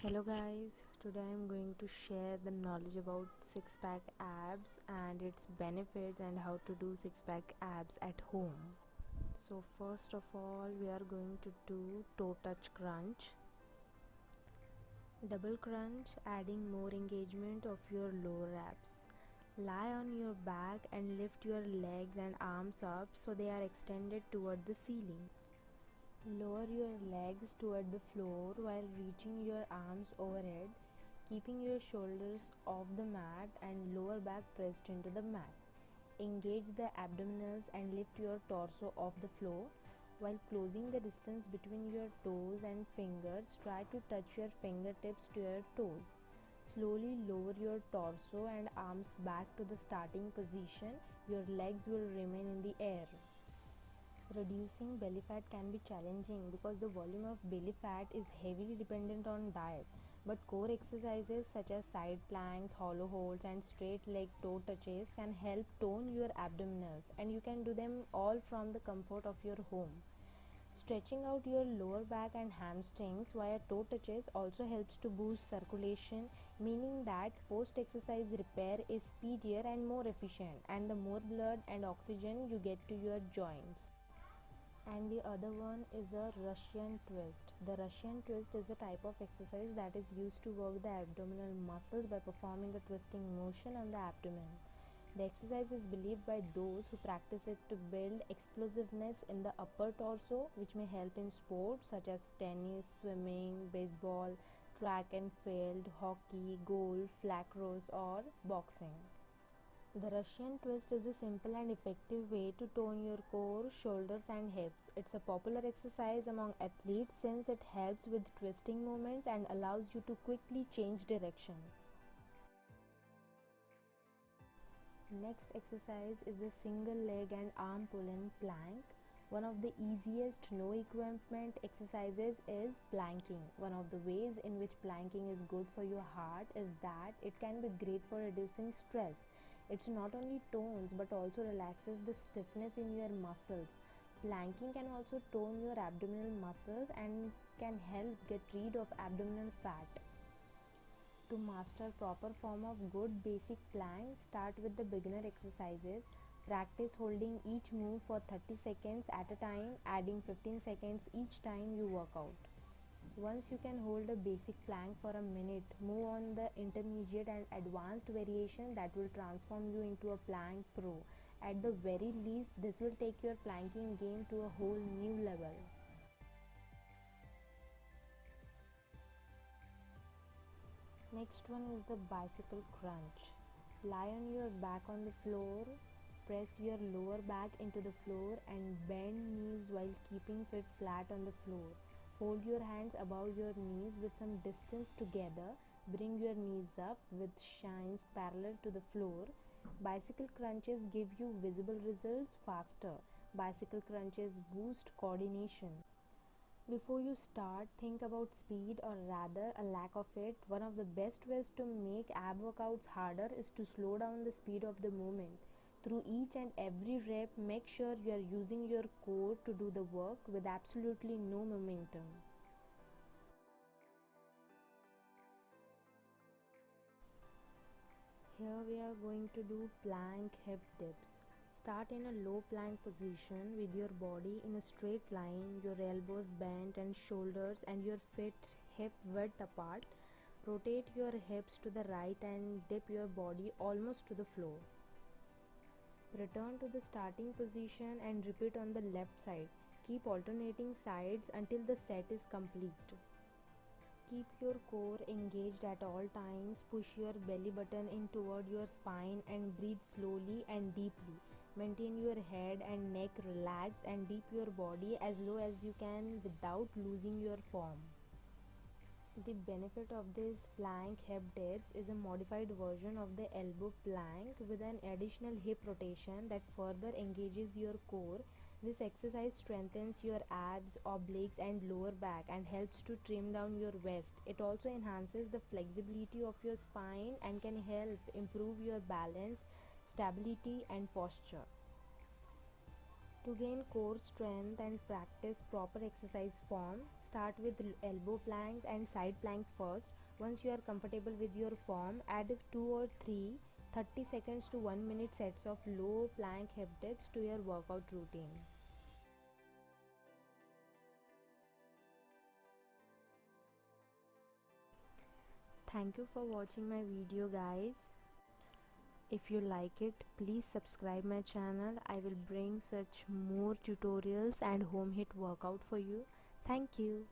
Hello guys, today I'm going to share the knowledge about six pack abs and its benefits and how to do six pack abs at home. So first of all, we are going to do toe touch crunch. Double crunch, adding more engagement of your lower abs. Lie on your back and lift your legs and arms up so they are extended toward the ceiling. Lower your legs toward the floor while reaching your arms overhead, keeping your shoulders off the mat and lower back pressed into the mat. Engage the abdominals and lift your torso off the floor. While closing the distance between your toes and fingers, try to touch your fingertips to your toes. Slowly lower your torso and arms back to the starting position. Your legs will remain in the air. Reducing belly fat can be challenging because the volume of belly fat is heavily dependent on diet. But core exercises such as side planks, hollow holds, and straight leg toe touches can help tone your abdominals, and you can do them all from the comfort of your home. Stretching out your lower back and hamstrings via toe touches also helps to boost circulation, meaning that post exercise repair is speedier and more efficient, and the more blood and oxygen you get to your joints. And the other one is a Russian twist. The Russian twist is a type of exercise that is used to work the abdominal muscles by performing a twisting motion on the abdomen. The exercise is believed by those who practice it to build explosiveness in the upper torso, which may help in sports such as tennis, swimming, baseball, track and field, hockey, golf, lacrosse, or boxing. The Russian twist is a simple and effective way to tone your core, shoulders, and hips. It's a popular exercise among athletes since it helps with twisting movements and allows you to quickly change direction. Next exercise is a single leg and arm pull in plank. One of the easiest no equipment exercises is planking. One of the ways in which planking is good for your heart is that it can be great for reducing stress. It not only tones but also relaxes the stiffness in your muscles. Planking can also tone your abdominal muscles and can help get rid of abdominal fat. To master proper form of good basic plank, start with the beginner exercises. Practice holding each move for 30 seconds at a time, adding 15 seconds each time you work out. Once you can hold a basic plank for a minute, move on the intermediate and advanced variation that will transform you into a plank pro. At the very least, this will take your planking game to a whole new level. Next one is the bicycle crunch. Lie on your back on the floor, press your lower back into the floor and bend knees while keeping feet flat on the floor. Hold your hands above your knees with some distance together. Bring your knees up with shins parallel to the floor. Bicycle crunches give you visible results faster. Bicycle crunches boost coordination. Before you start, think about speed or rather a lack of it. One of the best ways to make ab workouts harder is to slow down the speed of the movement. Through each and every rep, make sure you are using your core to do the work with absolutely no momentum. Here we are going to do plank hip dips. Start in a low plank position with your body in a straight line, your elbows bent and shoulders and your feet hip width apart. Rotate your hips to the right and dip your body almost to the floor. Return to the starting position and repeat on the left side. Keep alternating sides until the set is complete. Keep your core engaged at all times. Push your belly button in toward your spine and breathe slowly and deeply. Maintain your head and neck relaxed and dip your body as low as you can without losing your form. The benefit of this plank hip dips is a modified version of the elbow plank with an additional hip rotation that further engages your core. This exercise strengthens your abs, obliques and lower back and helps to trim down your waist. It also enhances the flexibility of your spine and can help improve your balance, stability and posture. To gain core strength and practice proper exercise form, start with elbow planks and side planks first. Once you are comfortable with your form, add 2 or 3 30 seconds to 1 minute sets of low plank hip dips to your workout routine. Thank you for watching my video, guys. If you like it, please subscribe my channel. I will bring such more tutorials and home hit workout for you. Thank you.